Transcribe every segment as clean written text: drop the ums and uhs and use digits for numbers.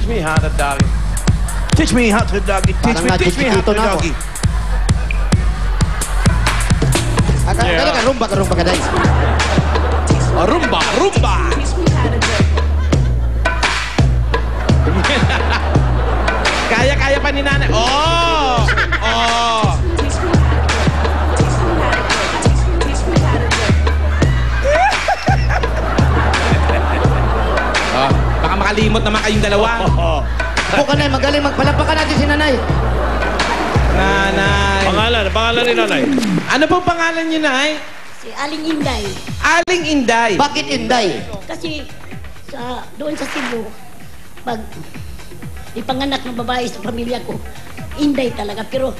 Teach me how to doggy. Teach me how to doggy. Teach me how to doggy. Rumba ka, guys. Rumba. Kaya pa ni nanay. Oh! Baka makalimot naman kayong dalawa. Ako ka na, magaling. Magpalapakan natin si nanay. Nanay. Pangalan ni nanay. Ano pong pangalan niyo, Nay? Si Aling Inday. Aling Inday. Bakit Inday? Kasi doon sa Cebu, pag ipanganak ng babae sa pamilya ko, Inday talaga. Pero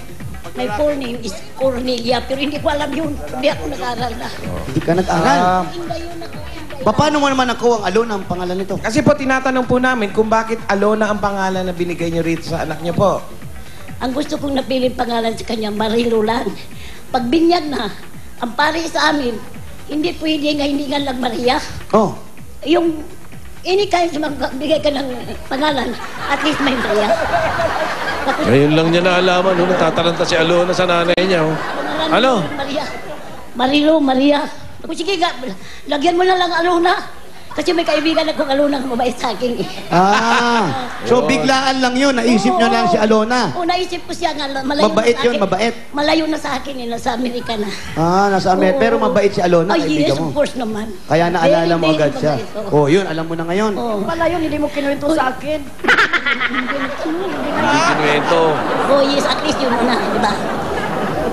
my full name is Cornelia. Pero hindi ko alam yun. Hindi ako nag-aral na. Hindi ka nag-aral. Inday yun ako. Paano mo naman nakuha ang Alona ang pangalan nito? Kasi po tinatanong po namin kung bakit Alona ang pangalan na binigay niyo rito sa anak niyo po. Ang gusto kong napili pangalan sa kanya, Marilo lang. Pag binyag na, ang pare sa amin, hindi pwede nga hindi nga lang Maria. Oh. Yung kahit magbigay ka ng pangalan, at least may Maria. Ngayon lang niya naalaman, natatalanta si Alona sa nanay niya. Ano? Maria. Marilo, Maria. Ako, sige, lagyan mo na lang Alona. Kasi may kaibigan akong Alona ang mabait sa akin. So biglaan lang yun. Naisip nyo lang si Alona. Oo, naisip ko siya nga. Malayo Mabait na sa yun, akin. mabait. Malayo na sa akin, nasa Amerika na. Nasa Amerika. Pero mabait si Alona, Ay, yes, kaibigan mo. of course naman. Kaya naalala mo Very, agad very siya. mabait, oo. Oh, yun, alam mo na ngayon. Pala yun, hindi mo kinuwento sa akin. Kinuwento. Oh, yes, at least yun na, di ba?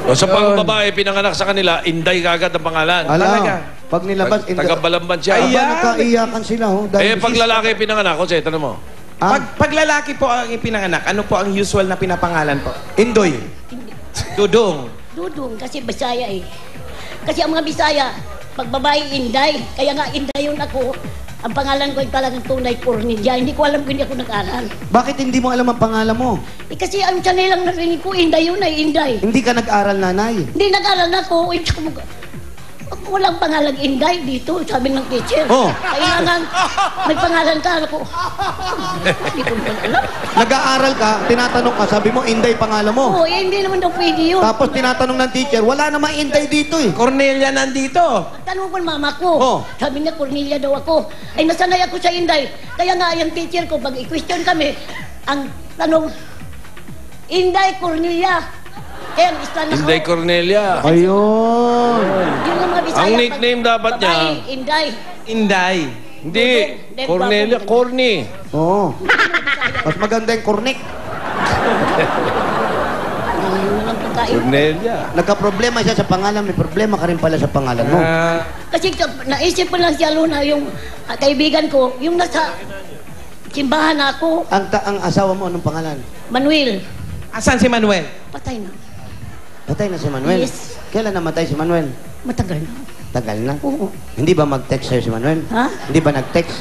O sa pang babae, pinanganak sa kanila, Inday kagad ang pangalan. Talaga. Pag nilabas, Taga-Balamban siya. nagkaiyakan sila. Pag lalaki pinanganak, Jose, tanong mo. Pag lalaki po ang ipinanganak, ano po ang usual na pinapangalan po? Indoy. Dudong. Dudong, kasi Bisaya eh. Kasi ang mga Bisaya, pag babae, Inday. Kaya nga, Inday yun ako. Ang pangalan ko ay talagang tunay, Cornelia. Hindi ko alam kung hindi ako nag-aral. Bakit hindi mo alam ang pangalan mo? Kasi ang channel lang narinig ko, Inday yun ay Inday. Hindi ka nag-aral, nanay. Hindi nag-aral na ako. Walang pangalan Inday dito, sabi ng teacher. Kailangan may pangalan ka. Ako, hindi ko alam. Nag-aaral ka, tinatanong ka, sabi mo, Inday pangalan mo. Hindi naman daw pwede yun. Tapos tinatanong ng teacher, wala namang Inday dito eh. Cornelia nandito. Tanong ko ng mama ko. Sabi niya, Cornelia daw ako. Ay, nasanay ako sa Inday. Kaya nga, yung teacher ko, pag i-question kami, ang tanong, Inday, Cornelia. Inday Cornelia. Ayun. Ang nickname dapat niya. Inday. Inday. Hindi. Cornelia, Corny. Oo. Mas maganda yung Cornic. Cornelia. Nagka-problema siya sa pangalan, may problema ka rin pala sa pangalan mo. Kasi naisip ko lang si Alona, yung kaibigan ko, yung nasa simbahan ako. Ang asawa mo, anong pangalan? Manuel. Asan si Manuel? Patay na. Patay na si Manuel? Yes. Kailan namatay si Manuel? Matagal na. Tagal na? Oo. Hindi ba mag-text sa'yo si Manuel? Ha? Hindi ba nag-text?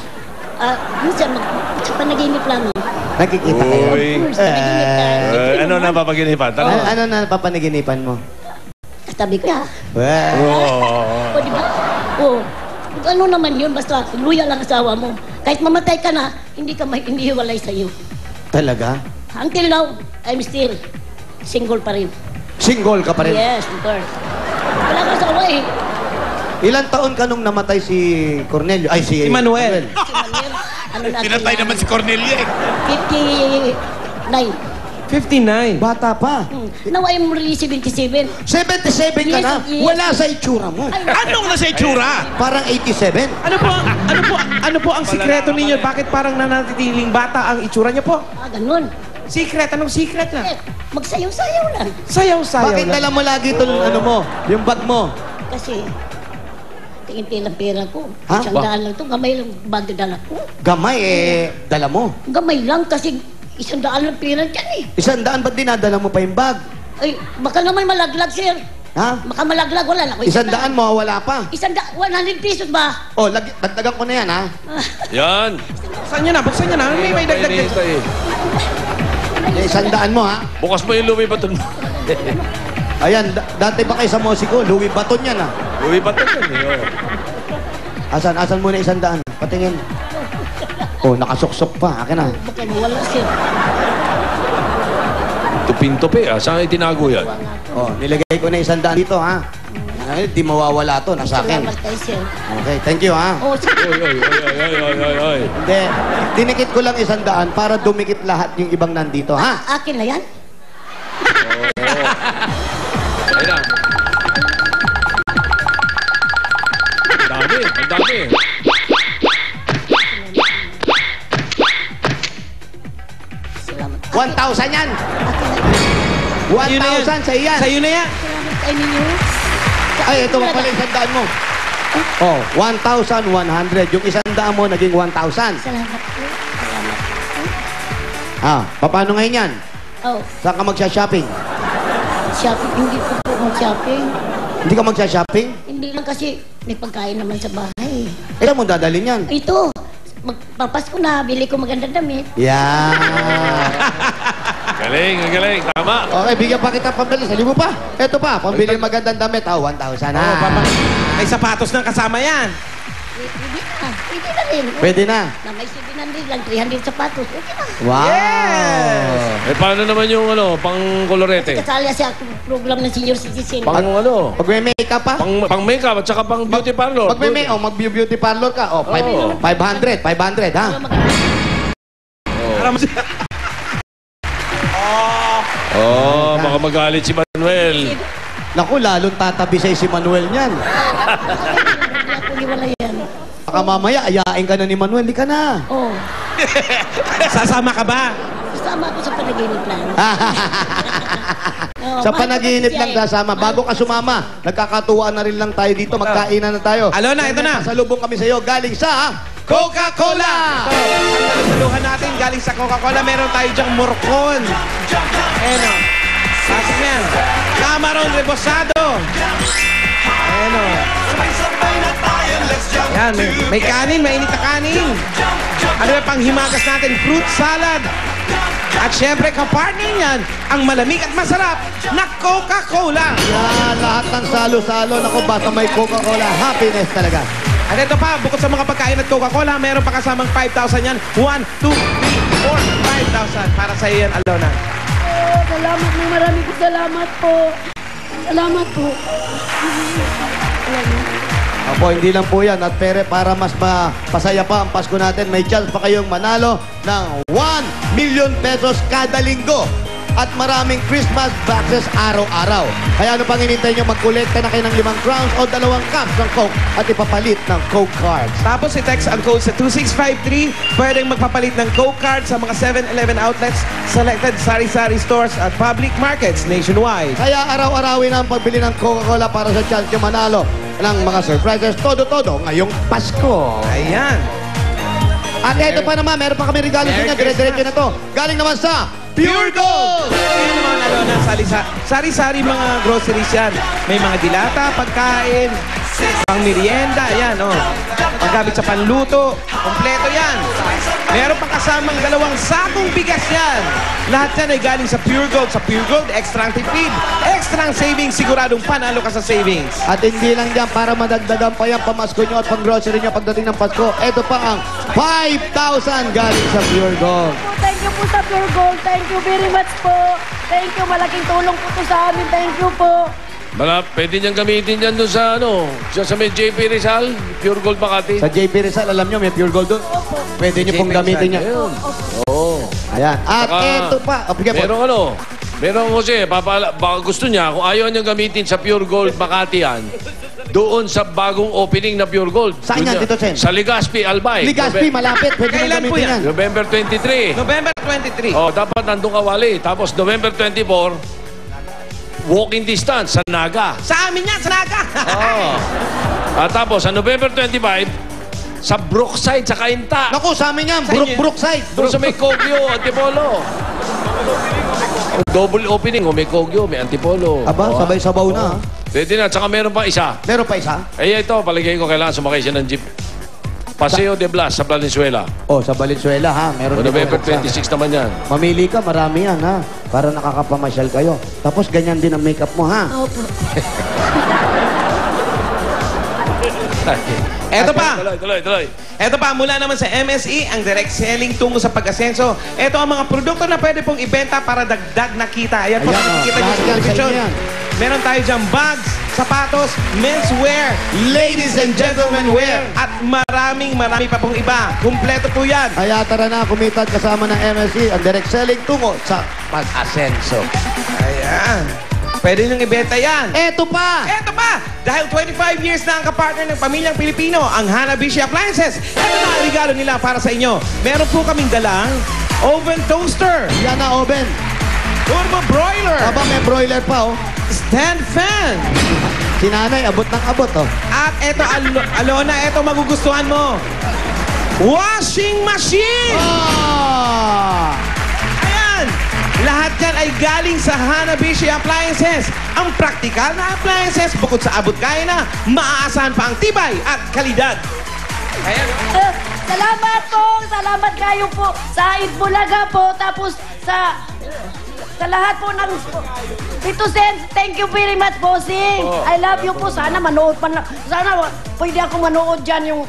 Minsan, sa panaginip lang. Nakikita kayo? Sa panaginip lang. Ano na papaginipan? Tanong mo. Ano na papanaginipan mo? Katabi ko, ha? Wow. O, di ba? O, ano naman yun, basta luya lang asawa mo. Kahit mamatay ka na, hindi hiwalay sa'yo. Talaga? Until now, I'm still single pa rin. Single ka pa rin? Yes, of course. Wala ka asawa eh. Ilang taon ka nung namatay si Cornelio? Ay, si Manuel. Si Manuel, ano natin Pinatay naman si Cornelia eh. 59. 59. Bata pa. Now I'm really 77. 77 ka na? Yes. Wala sa itsura mo. Anong nasa itsura? Parang 87. Ano po ang sikreto ninyo? Bakit parang nanatiling bata ang itsura niyo po? Ganun. Secret? Anong secret na? Magsayaw-sayaw lang. Sayaw-sayaw Bakit lang. dala mo lagi itong ano mo? Yung bag mo? Kasi, tingin pera ko. Ha? Isang daan lang ito. Gamay lang bag dala ko. Gamay dala mo. Gamay lang kasi isang daan lang pera dyan eh. 100 ba't dinadala mo pa yung bag? Ay, baka naman malaglag, sir. Ha? Baka malaglag, wala na. 100 mo, wala pa. 100 pesos ba? Dagdagan ko na yan, ha? Yan. Buksan nyo na. May dagdag dito. Yung 100 mo, ha? Bukas mo yung Louis Vuitton mo. Ayan, dati ba kayo sa Mosico? Louis Vuitton yan, ha? Louis Vuitton yan eh. Asan muna 100? Patingin. Oh, nakasuksok pa. Akin na. Baka mawala, sir. Tupin-tupi, ah. Saan itinago yan? Oh, nilagay ko na 100 dito, ha? Ay, di mawawala to. Nasa akin. Salamat kayo, sir. Okay, thank you, ha? Oh, sir. Oy. Hindi. Dinikit ko lang 100 para dumikit lahat yung ibang nandito, ha? Akin na yan? Ayun na. Ang dami. 1,000 yan! Akin na yan. 1,000 sa iyan! Sa'yo na yan. Salamat kayo ninyo. Ay, ito pa pala 100 mo. Oh, 1,100. Yung 100 mo, naging 1,000. Salamat po. Salamat. Ah, paano ngayon yan? Oh, Saan ka magsha-shopping? shopping. Hindi ko po mag-shopping. Hindi ka magsha-shopping? Hindi lang kasi may pagkain naman sa bahay. Eh, saan mo dadalhin yan? Ito, magpapasko na, bili ko magandang damit. Yan. Galing. Tama. Okay, bigyan pa kita pambili. Sali mo pa. Ito pa, pambili magandang damit. Ah, 1,000 na. Oh, may sapatos ng kasama yan. Pwede na rin. Pwede na. Na may 700 lang, 300 sapatos. Okay na. Wow. Eh, paano naman yung pang kolorete? Kasali siya ako program ng senior citizen. Pang Pag may makeup pa? Pang makeup at saka pang beauty parlor. Pag may mag-beauty parlor ka, 500, ha? Baka magalit si Manuel. Naku, lalong tatabi sa'yo si Manuel niyan. Hindi ako niwala yan. Baka mamaya, ayain ka na ni Manuel, di ka na. Oh, Sasama ka ba? kasama ako sa panaginip lang. Oh, Sa mahal panaginip ko lang siya eh. kasama. Bago ka sumama, nagkakatuwaan na rin lang tayo dito. Magkainan na tayo. Alona, ito na. Pasalubong kami sa iyo galing sa Coca-Cola! Ito, ang saluhan natin galing sa Coca-Cola. Meron tayo dyang morcon. Ayan o. Pasok na yan. Camarón rebosado. Ayan o. Yan, may kanin, mainit na kanin. Ano yung panghimagas natin? Fruit salad. At syempre, kapartner yan, ang malamig at masarap na Coca-Cola. Yan, lahat ng salo-salo. Naku, basta may Coca-Cola. Happiness talaga. At ito pa, bukod sa mga pagkain at Coca-Cola, meron pa kasamang 5,000 yan. 1, 2, 3, 4, 5,000 para sa iyo yan, Alona. Oh, salamat na maraming salamat po. Salamat po. Apo, hindi lang po yan. At pere, para mas pasaya pa ang Pasko natin, may chance pa kayong manalo ng 1 million pesos kada linggo. At maraming Christmas boxes araw-araw. Kaya ano pang hinintay nyo, magkolekta na kayo ng 5 crowns o 2 cups ng Coke at ipapalit ng Coke cards. Tapos i-text ang code sa 2653. Pwedeng magpapalit ng Coke card sa mga 7-Eleven outlets, selected sari-sari stores at public markets nationwide. Kaya araw-arawin ang pagbili ng Coca-Cola para sa chance nyo manalo ng mga surprises todo-todo ngayong Pasko. Ayan. At ito pa naman, meron pa kami regalo sa inyo. Dire-diretso na to. Galing naman sa Pure Gold! Ayan naman, Alona, sari-sari mga groceries yan. May mga dilata, pagkain, pang merienda, yan, oh. Paggamit sa panluto, kompleto yan. Meron pang kasamang 2 sakong bigas yan. Lahat yan ay galing sa Pure Gold. Sa Pure Gold, extra ang tipid, extra ang savings, siguradong panalo ka sa savings. At hindi lang yan, para madagdagan pa yan pamasko nyo at pang-grocery nyo pagdating ng Pasko. Ito pa ang 5,000 galing sa Pure Gold. Thank you po sa Pure Gold. Thank you very much po. Thank you. Malaking tulong po to sa amin. Thank you po. Pwede niyang gamitin yan doon sa sa may JP Rizal, Pure Gold Makati. Sa JP Rizal, alam nyo, may Pure Gold doon. Pwede nyo pong gamitin yan. Ayun. Oo. Ayan. At Saka, ito pa. Bigyan po. Merong kasi, baka gusto niya, kung ayaw niyang gamitin sa Pure Gold Makati yan, doon sa bagong opening na Pure Gold. Saan yan, Tito Sen? Sa Legazpi, Albay. Ligaspi, malapit. Pwede nyo Kailan po gamitin yan? yan. November 23. November 23. Oh, dapat nandun ka wali. Tapos November 24, walking distance sa Naga. Sa amin yan, sa Naga. Oh. At tapos, sa November 25, sa Brookside, sa Kainta. Naku, sa amin yan. Sa inyo. Brookside. Doon sa may Kogyo, Antipolo. Double opening, may Kogyo, may Antipolo. Aba, sabay-sabaw na. Pwede na, tsaka meron pa isa. Meron pa isa? Ito, paligay ko kailangan sumakay siya ng jeep. Paseo de Blas sa Valenzuela. Oh, sa Valenzuela, ha? Meron din November po. 26 naman yan. Mamili ka, marami yan, ha? Para nakakapamasyal kayo. Tapos ganyan din ang makeup mo, ha? Opo. Eto pa. Tuloy. Ito pa, mula naman sa MSE, ang direct selling tungo sa pag-asenso. Ito ang mga produkto na pwede pong ibenta para dagdag na kita. Ayan po, Ayan, makikita nyo lahat sa yan, sa television. inyo yan. Meron tayo dyan bags, sapatos, menswear, Ladies and gentlemen, wear. at marami pa pong iba. Kumpleto po yan. Kaya tara na, kumitad kasama ng MSC, ang direct selling tungo sa pag-asenso. Ayan. Pwede nyo ibenta yan. Eto pa! Eto pa! Dahil 25 years na ang kapartner ng Pamilyang Pilipino, ang Hanabishi Appliances. Ito na ang regalo nila para sa inyo. Meron po kaming dalang oven toaster, Yan na, oven. turbo broiler, Aba, may broiler pa, oh. stand fan. Si nanay, abot ng abot, oh. At eto, Alona, eto magugustuhan mo. Washing machine! Ah! Ayan! Lahat yan ay galing sa Hanabishi Appliances. Ang praktikal na appliances, bukod sa abot kaya na, maaasahan pa ang tibay at kalidad. Ayan. Salamat po! Salamat kayo po sa Itbulaga po. Tapos sa lahat po ng... Tito Sen, thank you very much, bossing. I love you po. Sana manood pa na... Sana pwede ako manood dyan yung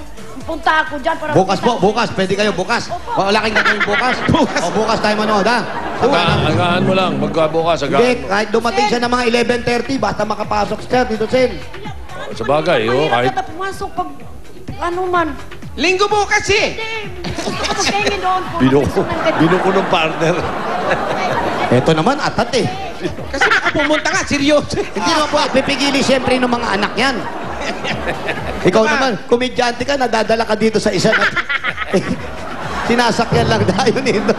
punta ako dyan. Para Bukas po, bukas. Pwede kayo bukas. Wala kayong gagawin bukas. O, bukas tayo manood, ha? Agahan mo lang. Magkabukas, agahan Hindi, mo. kahit dumating siya ng mga 11:30, basta makapasok siya, Tito Sen. Sa bagay, kahit... Mahirap na pumasok pag... Ano man. Linggo bukas eh. Gusto ko magkaingin doon po. Binuko ng partner. Eto naman, atat eh. Kasi baka pumunta ka, seryoso. Hindi naman po, pipigili siyempre ng mga anak yan. Ikaw naman, komedyante ka, nadadala ka dito sa isa na... Sinasakyan lang tayo nito.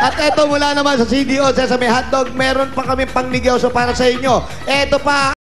At eto, mula naman sa CDO, Sesame Hotdog, meron pa kami pang negosyo para sa inyo. Eto pa